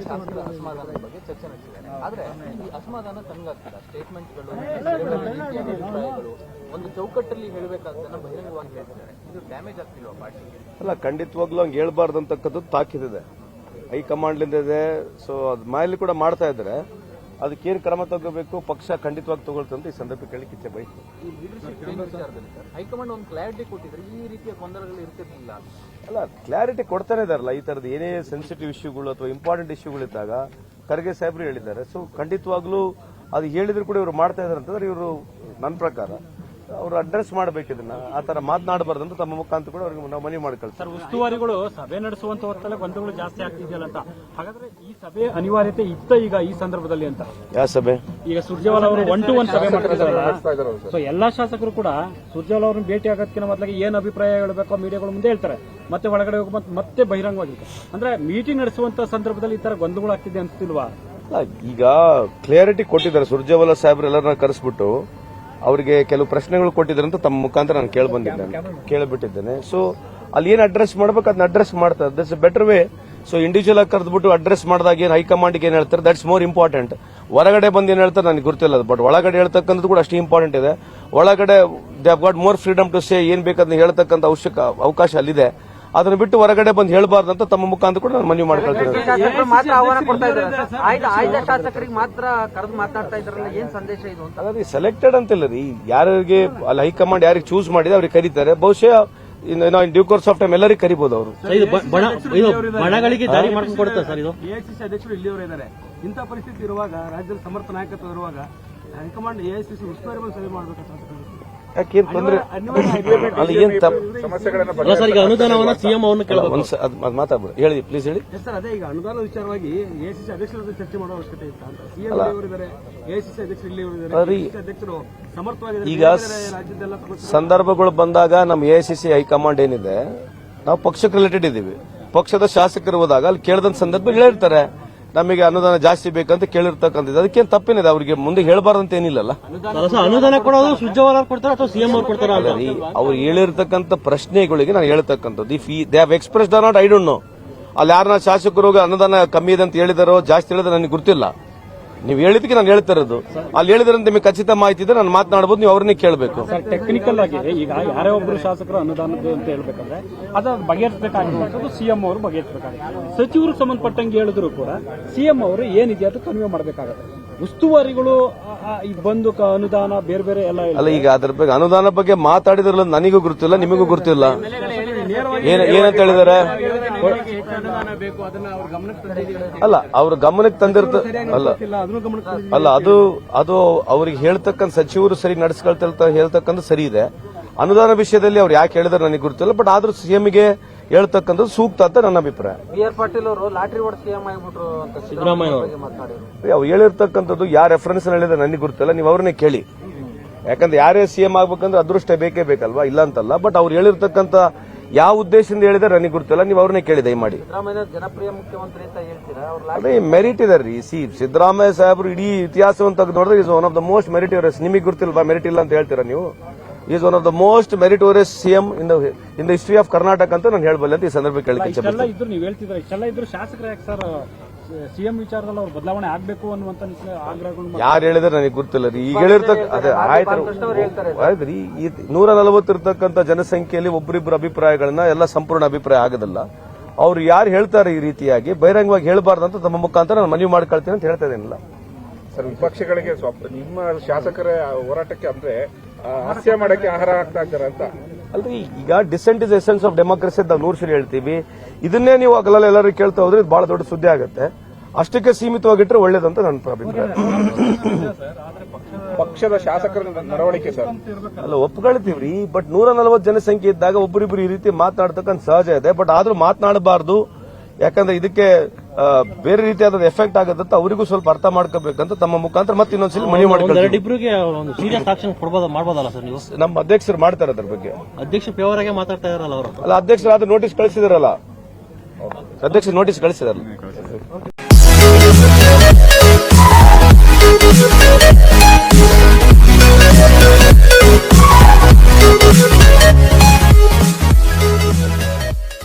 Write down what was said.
ಶಾಸಕರ ಅಸಮಾಧಾನದ ಬಗ್ಗೆ ಚರ್ಚೆ ನಡೆಸಿದ್ದಾರೆ. ಆದ್ರೆ ಈ ಅಸಮಾಧಾನ ತನಗಾಗ್ತಿಲ್ಲ. ಸ್ಟೇಟ್ಮೆಂಟ್ಗಳು, ಅಭಿಪ್ರಾಯಗಳು ಒಂದು ಚೌಕಟ್ಟಲ್ಲಿ ಹೇಳಬೇಕಾದ್ದನ್ನ ಬಹಿರಂಗವಾಗಿ ಹೇಳ್ತಿದ್ದಾರೆ. ಇದು ಡ್ಯಾಮೇಜ್ ಆಗ್ತಿಲ್ವಾ ಪಾರ್ಟಿಗೆ? ಅಲ್ಲ, ಖಂಡಿತವಾಗ್ಲೂ ಹಂಗೆ ಹೇಳ್ಬಾರ್ದು ಅಂತಕ್ಕಂಥದ್ದು ತಾಕೀದಿದೆ, ಹೈಕಮಾಂಡ್ಲಿಂದ ಇದೆ. ಸೊ ಅದ್ ಮೇಲೆ ಕೂಡ ಮಾಡ್ತಾ ಇದ್ದಾರೆ. ಅದಕ್ಕೇನು ಕ್ರಮ ತಗೋಬೇಕು ಪಕ್ಷ ಖಂಡಿತವಾಗಿ ತಗೊಳ್ತಂತ ಈ ಸಂದರ್ಭ ಕೇಳಲಿಕ್ಕೆ ಇಚ್ಛೆ ಬಯಸ್ತೀನಿ. ಈ ಲೀಡರ್ಶಿಪ್ ವಿಚಾರದಲ್ಲಿ ಸರ್ ಹೈಕಮಾಂಡ್ ಒಂದು ಕ್ಲಾರಿಟಿ ಕೊಟ್ಟಿದ್ರೆ ಈ ರೀತಿಯ ಗೊಂದಲಗಳು ಇರ್ತಿರ್ಲಿಲ್ಲ. ಅಲ್ಲ, ಕ್ಲಾರಿಟಿ ಕೊಡ್ತಾನೆ ಇದಾರಲ್ಲ. ಈ ತರದ ಏನೇ ಸೆನ್ಸಿಟಿವ್ ಇಶ್ಯೂಗಳು ಅಥವಾ ಇಂಪಾರ್ಟೆಂಟ್ ಇಶ್ಯೂಗಳಿದ್ದಾಗ ಖರ್ಗೆ ಸಾಹೇಬ್ರು ಹೇಳಿದ್ದಾರೆ. ಸೊ ಖಂಡಿತವಾಗ್ಲೂ ಅದು ಹೇಳಿದ್ರು ಕೂಡ ಇವರು ಮಾಡ್ತಾ ಇದಾರೆ ಅಂತಂದ್ರೆ ಇವರು ನನ್ನ ಪ್ರಕಾರ ಅವರು ಅಡ್ರೆಸ್ ಮಾಡಬೇಕು. ಇದನ್ನ ಆ ತರ ಮಾತನಾಡಬಾರ್ದು ಅಂತ ತಮ್ಮ ಮುಖಾಂತರ ಕೂಡ ಅವ್ರಿಗೆ ನಾವು ಮನವಿ ಮಾಡಿ ಕಳ್ತೀವಿ. ಸರ್, ಉಸ್ತುವಾರಿಗಳು ಸಭೆ ನಡೆಸುವಂತ ಹೊತ್ತಲ್ಲೇ ಗೊಂದಲಗಳು ಜಾಸ್ತಿ ಆಗ್ತಿದೆಯಲ್ಲ ಅಂತ. ಹಾಗಾದ್ರೆ ಈ ಸಭೆ ಅನಿವಾರ್ಯತೆ ಇತ್ತ ಈಗ ಈ ಸಂದರ್ಭದಲ್ಲಿ ಅಂತ? ಯಾವ ಸಭೆ? ಈಗ ಸುರ್ಜೇವಾಲಾ ಅವರು 1-to-1 ಸಭೆ ಮಾಡ್ತಿದ್ದಾರಲ್ಲ. ಸೊ ಎಲ್ಲಾ ಶಾಸಕರು ಕೂಡ ಸುರ್ಜೇವಾಲಾ ಅವ್ರನ್ನ ಭೇಟಿ ಆಗೋದಕ್ಕಿಂತ ಮೊದಲಿಗೆ ಏನ್ ಅಭಿಪ್ರಾಯ ಹೇಳಬೇಕೋ ಮೀಡಿಯಾಗಳ ಮುಂದೆ ಹೇಳ್ತಾರೆ. ಮತ್ತೆ ಒಳಗಡೆ ಹೋಗಿ ಮತ್ತೆ ಬಹಿರಂಗವಾಗಿರುತ್ತೆ. ಅಂದ್ರೆ ಮೀಟಿಂಗ್ ನಡೆಸುವಂತ ಸಂದರ್ಭದಲ್ಲಿ ಈ ತರ ಗೊಂದಲಗಳು ಆಗ್ತಿದೆ ಅನ್ಸ್ತಿಲ್ವಾ? ಈಗ ಕ್ಲಿಯರಿಟಿ ಕೊಟ್ಟಿದ್ದಾರೆ ಸುರ್ಜೇವಾಲಾ ಸಾಹೇಬ್ರು ಎಲ್ಲರನ್ನ ಕರೆಸ್ಬಿಟ್ಟು ಅವರಿಗೆ ಕೆಲವು ಪ್ರಶ್ನೆಗಳು ಕೊಟ್ಟಿದ್ದಾರೆ ಅಂತ ತಮ್ಮ ಮುಖಾಂತರ ನಾನು ಕೇಳಿಬಿಟ್ಟಿದ್ದೇನೆ. ಸೊ ಅಲ್ಲಿ ಏನ್ ಅಡ್ರೆಸ್ ಮಾಡ್ಬೇಕು ಅದನ್ನ ಅಡ್ರೆಸ್ ಮಾಡ್ತಾರೆ. That's A better way. So individual ಆಗಿ ಕರೆದ್ಬಿಟ್ಟು ಅಡ್ರೆಸ್ ಮಾಡಿದಾಗ ಏನ್ ಹೈಕಮಾಂಡ್ ಏನ್ ಹೇಳ್ತಾರೆ ದಟ್ಸ್ ಮೋರ್ ಇಂಪಾರ್ಟೆಂಟ್. ಹೊರಗಡೆ ಬಂದು ಏನ್ ಹೇಳ್ತಾರೆ ನನಗೆ ಗೊತ್ತಿಲ್ಲ. ಬಟ್ ಒಳಗಡೆ ಹೇಳ್ತಕ್ಕಂಥದ್ದು ಕೂಡ ಅಷ್ಟು ಇಂಪಾರ್ಟೆಂಟ್ ಇದೆ. ಒಳಗಡೆ they have got more freedom to say ಏನ್ ಬೇಕಾದ್ರೆ ಹೇಳ್ತಕ್ಕಂಥ ಅವಕಾಶ ಅಲ್ಲಿದೆ. ಅದನ್ನ ಬಿಟ್ಟು ಹೊರಗಡೆ ಬಂದು ಹೇಳಬಾರ್ದು ಅಂತ ತಮ್ಮ ಮುಖಾಂತರ ಕೂಡ ನಾನು ಮನವಿ ಮಾಡ್ಕೊಳ್ತೀನಿ. ಶಾಸಕರಿಗೆ ಮಾತ್ರ ಕರೆದು ಮಾತಾಡ್ತಾ ಇದ್ರಲ್ಲ, ಏನ್ ಸಂದೇಶ ಇದು ಅಂತ? ಅದೇ ಸೆಲೆಕ್ಟೆಡ್ ಅಂತಿಲ್ಲ ರೀ. ಯಾರಿಗೆ ಅಲ್ಲಿ ಹೈಕಮಾಂಡ್ ಯಾರಿಗೆ ಚೂಸ್ ಮಾಡಿದೆ ಅವ್ರಿಗೆ ಕರೀತಾರೆ. ಬಹುಶಃ in due course of time ಎಲ್ಲರಿಗೂ ಕರಿಬಹುದು ಅವರು. ಬಣಗಳಿಗೆ ದಾರಿ ಮಾಡ್ಕೊಂಡು ಕೊಡುತ್ತೆ ಸರ್ ಇದು. ಎಐಸಿಸಿ ಅಧ್ಯಕ್ಷರು ಇಲ್ಲಿಯವರು ಇದ್ದಾರೆ. ಇಂಥ ಪರಿಸ್ಥಿತಿ ಇರುವಾಗ, ರಾಜ್ಯದಲ್ಲಿ ಸಮರ್ಥ ನಾಯಕತ್ವ ಇರುವಾಗ ಹೈಕಮಾಂಡ್ ಎಐಸಿಸಿ ಉಸ್ತುವಾರಿ ಬಂದು ಸಭೆ ಮಾಡಬೇಕು. ಯಾಕೇನ್ ತೊಂದ್ರೆ ಅಲ್ಲಿ ಏನ್ ಈಗ ಅನುದಾನವನ್ನ ಸಿಎಂ ಅವನ್ನ ಮಾತಾಡ್ಬೋದು. ಹೇಳಿ ಪ್ಲೀಸ್ ಹೇಳಿ ಸರ್. ಅದೇ ಈಗ ಅನುದಾನ ವಿಚಾರವಾಗಿ ಎಐಸಿಸಿ ಅಧ್ಯಕ್ಷರ ಚರ್ಚೆ ಮಾಡೋ ಅವಶ್ಯಕತೆ ಇತ್ತು ಅಂತ. ಸಿಎಂ ಇವರಿದ್ದಾರೆ, ಎಐಸಿಸಿ ಅಧ್ಯಕ್ಷರು ಇಲ್ಲಿ ಇವರಿದ್ದಾರೆ, ಅಧ್ಯಕ್ಷರು ಸಮರ್ಥವಾಗಿ ಈಗ ಸಂದರ್ಭಗಳು ಬಂದಾಗ ನಮ್ಮ ಎಐಸಿಸಿ ಹೈಕಮಾಂಡ್ ಏನಿದೆ ನಾವು ಪಕ್ಷಕ್ಕೆ ರಿಲೇಟೆಡ್ ಇದ್ದೀವಿ. ಪಕ್ಷದ ಶಾಸಕರು ಹೋದಾಗ ಅಲ್ಲಿ ಕೇಳದಂತ ಸಂದರ್ಭ ಹೇಳಿರ್ತಾರೆ ನಮಗೆ ಅನುದಾನ ಜಾಸ್ತಿ ಬೇಕಂತ ಕೇಳಿರ್ತಕ್ಕಂಥದ್ದು. ಅದಕ್ಕೇನು ತಪ್ಪೇನಿದೆ? ಅವರಿಗೆ ಮುಂದೆ ಹೇಳಬಾರ್ದಂತ ಏನಿಲ್ಲಲ್ಲ. ಅನುದಾನ ಕೊಡೋದು ಸುರ್ಜೇವಾಲಾ ಕೊಡ್ತಾರೆ ಅಥವಾ ಸಿಎಂ ಅವ್ರು ಕೊಡ್ತಾರೆ? ಅವ್ರು ಹೇಳಿರ್ತಕ್ಕಂಥ ಪ್ರಶ್ನೆಗಳಿಗೆ ನಾನು ಹೇಳ್ತಕ್ಕಂಥದ್ದು if they have expressed or not I don't know. ಅಲ್ಲಿ ಯಾರನ್ನ ಶಾಸಕರು ಅನುದಾನ ಕಮ್ಮಿ ಇದೆ ಅಂತ ಹೇಳಿದಾರೋ ಜಾಸ್ತಿ ಹೇಳಿದ್ರೆ ನನಗೆ ಗೊತ್ತಿಲ್ಲ. ನೀವು ಹೇಳಿದಕ್ಕೆ ನಾನು ಹೇಳ್ತಾ ಇರೋದು. ಅಲ್ಲಿ ಹೇಳಿದ್ರೆ ನಿಮಗೆ ಖಚಿತ ಮಾಹಿತಿ ಇದ್ರೆ ನಾನು ಮಾತನಾಡಬಹುದು, ನೀವು ಅವ್ರನ್ನೇ ಕೇಳಬೇಕು. ಟೆಕ್ನಿಕಲ್ ಆಗಿ ಈಗ ಯಾರೇ ಒಬ್ಬರು ಶಾಸಕರು ಅನುದಾನದ್ದು ಅಂತ ಹೇಳ್ಬೇಕಂದ್ರೆ ಅದು ಬಗೆಹರಿಸಬೇಕಾಗಿರುವಂತದ್ದು ಸಿಎಂ ಅವರು ಬಗೆಹರಿಸಬೇಕಾಗುತ್ತೆ. ಸಚಿವರು ಸಂಬಂಧಪಟ್ಟಂಗೆ ಹೇಳಿದ್ರು ಕೂಡ ಸಿಎಂ ಅವರು ಏನಿದೆ ಅದು ಕನ್ವೆ ಮಾಡಬೇಕಾಗುತ್ತೆ. ಉಸ್ತುವಾರಿಗಳು ಬಂದು ಅನುದಾನ ಬೇರೆ ಬೇರೆ ಎಲ್ಲ ಅಲ್ಲ. ಈಗ ಅದ್ರ ಬಗ್ಗೆ ಅನುದಾನ ಬಗ್ಗೆ ಮಾತಾಡಿದ್ರಲ್ಲ, ನನಗೂ ಗೊತ್ತಿಲ್ಲ, ನಿಮಗೂ ಗೊತ್ತಿಲ್ಲ. ಏನಂತ ಹೇಳಿದಾರೆ? ಅಲ್ಲ, ಅವ್ರ ಗಮನಕ್ಕೆ ತಂದಿರ್ತ ಅಲ್ಲ ಅದು ಅವ್ರಿಗೆ ಹೇಳ್ತಕ್ಕಂಥ ಸಚಿವರು ಸರಿ ನಡೆಸ್ಕೊಳ್ತಾ ಹೇಳ್ತಕ್ಕಂಥ ಸರಿ ಇದೆ. ಅನುದಾನ ವಿಷಯದಲ್ಲಿ ಅವ್ರು ಯಾಕೆ ಹೇಳಿದ್ರೆ ನನಗೆ ಗೊತ್ತಿಲ್ಲ. ಬಟ್ ಆದ್ರೂ ಸಿಎಂಗೆ ಹೇಳ್ತಕ್ಕಂಥದ್ದು ಸೂಕ್ತ ಅಂತ ನನ್ನ ಅಭಿಪ್ರಾಯ. ಬಿ.ಆರ್. ಪಾಟೀಲ್ ಅವರು ಲಾಟ್ರಿ ಹೊಡೆದು ಸಿಎಂ ಆಗಿಬಿಟ್ರು ಅಂತ ಸಿದ್ದರಾಮಯ್ಯ ಮಾತನಾಡಿದ್ರು. ಅವ್ರು ಹೇಳಿರ್ತಕ್ಕಂಥದ್ದು ಯಾವ ರೆಫರೆನ್ಸ್ ಹೇಳಿದ್ರೆ ನನಗೆ ಗೊತ್ತಿಲ್ಲ, ನೀವು ಅವ್ರನ್ನೇ ಕೇಳಿ. ಯಾಕಂದ್ರೆ ಯಾರೇ ಸಿಎಂ ಆಗ್ಬೇಕಂದ್ರೆ ಅದೃಷ್ಟ ಬೇಕೇ ಬೇಕಲ್ವಾ, ಇಲ್ಲ ಅಂತಲ್ಲ. ಬಟ್ ಅವ್ರು ಹೇಳಿರ್ತಕ್ಕಂಥ ಯಾವ ಉದ್ದೇಶದಿಂದ ಹೇಳಿದ್ರೆ ನನಗೆ ಗೊತ್ತಿಲ್ಲ, ನೀವು ಅವ್ರನ್ನೇ ಕೇಳಿ ದಯಮಾಡಿ. ಸಿದ್ದರಾಮಯ್ಯ ಜನಪ್ರಿಯ ಮುಖ್ಯಮಂತ್ರಿ ಅಂತ ಹೇಳ್ತೀರಾ? ಅದೇ ಮೆರಿಟ್ ಇದೆ ರೀ. ಸಿದ್ದರಾಮಯ್ಯ ಸಾಹೇಬ್ರು ಇಡೀ ಇತಿಹಾಸವನ್ನು ತೆಗೆದು ನೋಡಿದ್ರೆ is one of the most meritorious. ನಿಮಗೆ ಗೊತ್ತಿಲ್ವಾ ಮೆರಿಟ್ ಇಲ್ಲ ಅಂತ ಹೇಳ್ತೀರಾ ನೀವು? Is one of the most meritorious CM in the history of Karnataka ಅಂತ ನಾನು ಹೇಳಬಲ್ಲೆ ಅಂತ ಈ ಸಂದರ್ಭ ಕೇಳಕ್ಕೆ ಇಷ್ಟೆಲ್ಲ ಇದ್ರು ನೀವು ಹೇಳ್ತಿದ್ರೆ ಇಷ್ಟೆಲ್ಲ ಇದ್ರು ಶಾಸಕರು ಯಾಕೆ ಸರ್ ಸಿಎಂ ವಿಚಾರದಲ್ಲಿ ಅವ್ರು ಬದಲಾವಣೆ ಆಗಬೇಕು ಅನ್ನುವಂತ ಆಗ್ರಹಗಳು ಯಾರು ಹೇಳಿದ್ರೆ ನನಗೆ ಗೊತ್ತಿಲ್ಲ ರೀ. ಈಗ ಹೇಳಿರ್ತಕ್ಕ ಅದೇ ಆಯ್ತು ರೀ. ಈ 140 ಇರ್ತಕ್ಕಂಥ ಜನಸಂಖ್ಯೆಯಲ್ಲಿ ಒಬ್ಬರಿಬ್ಬರು ಅಭಿಪ್ರಾಯಗಳನ್ನ ಎಲ್ಲ ಸಂಪೂರ್ಣ ಅಭಿಪ್ರಾಯ ಆಗೋದಿಲ್ಲ. ಅವ್ರು ಯಾರು ಹೇಳ್ತಾರೆ ಈ ರೀತಿಯಾಗಿ ಬಹಿರಂಗವಾಗಿ ಹೇಳಬಾರ್ದು ಅಂತ ತಮ್ಮ ಮುಖಾಂತರ ನಾನು ಮನವಿ ಮಾಡ್ಕೊಳ್ತೀನಿ ಅಂತ ಹೇಳ್ತಾ ಇದ್ದೇನಿಲ್ಲ. ಸರ್, ವಿಪಕ್ಷಗಳಿಗೆ ನಿಮ್ಮ ಶಾಸಕರ ಹೋರಾಟಕ್ಕೆ ಅಂದ್ರೆ ಹಾಸ್ಯ ಮಾಡಕ್ಕೆ ಆಹಾರ ಆಗ್ತಾ ಇದ್ದಾರೆ ಅಂತ ಅಲ್ರಿ. ಈಗ dissent is essence of democracy ಅಂತ 100 ಸರಿ ಹೇಳ್ತೀವಿ. ಇದನ್ನೇ ನೀವು ಆಗಲ್ಲ ಎಲ್ಲರೂ ಕೇಳ್ತಾ ಹೋದ್ರೆ ಇದು ಬಹಳ ದೊಡ್ಡ ಸುದ್ದಿ ಆಗುತ್ತೆ. ಅಷ್ಟಕ್ಕೆ ಸೀಮಿತವಾಗಿಟ್ಟರೆ ಒಳ್ಳೇದಂತ ನನ್ನ ಅಭಿಪ್ರಾಯ. ಪಕ್ಷದ ಶಾಸಕರ ನಡವಳಿಕೆ ಸರ್ ಅಲ್ಲ, ಒಪ್ಕೊಳ್ತೀವ್ರಿ. ಬಟ್ 140 ಜನಸಂಖ್ಯೆ ಇದ್ದಾಗ ಒಬ್ಬರಿಬ್ರು ಈ ರೀತಿ ಮಾತನಾಡ್ತಕ್ಕಂಥ ಸಹಜ ಇದೆ. ಬಟ್ ಆದ್ರೂ ಮಾತನಾಡಬಾರ್ದು. ಯಾಕಂದ್ರೆ ಇದಕ್ಕೆ ಬೇರೆ ರೀತಿಯಾದ ಎಫೆಕ್ಟ್ ಆಗುತ್ತೆ. ಅವರಿಗೂ ಸ್ವಲ್ಪ ಅರ್ಥ ಮಾಡ್ಕೋಬೇಕಂತ ತಮ್ಮ ಮುಖಾಂತರ ಮತ್ತೆ ಇನ್ನೊಂದ್ಸಲಿ ಮನವಿ ಮಾಡ್ಕೊಳ್ತೀವಿ. ಸೀರಿಯಸ್ ಆಕ್ಷನ್ ಮಾಡ್ಬೋದಲ್ಲ ಸರ್ ನೀವು? ನಮ್ಮ ಅಧ್ಯಕ್ಷರು ಮಾಡ್ತಾರೆ ಅದ್ರ ಬಗ್ಗೆ. ಅಧ್ಯಕ್ಷ ಪೇವರಾಗೆ ಮಾತಾಡ್ತಾ ಇದಾರಲ್ಲ ಅವರು. ಅಲ್ಲ, ಅಧ್ಯಕ್ಷರು ಆದ್ರೂ ನೋಟಿಸ್ ಕಳಿಸಿದಾರಲ್ಲ. ಅಧ್ಯಕ್ಷರು ನೋಟಿಸ್ ಕಳಿಸಿದಾರಲ್ಲ.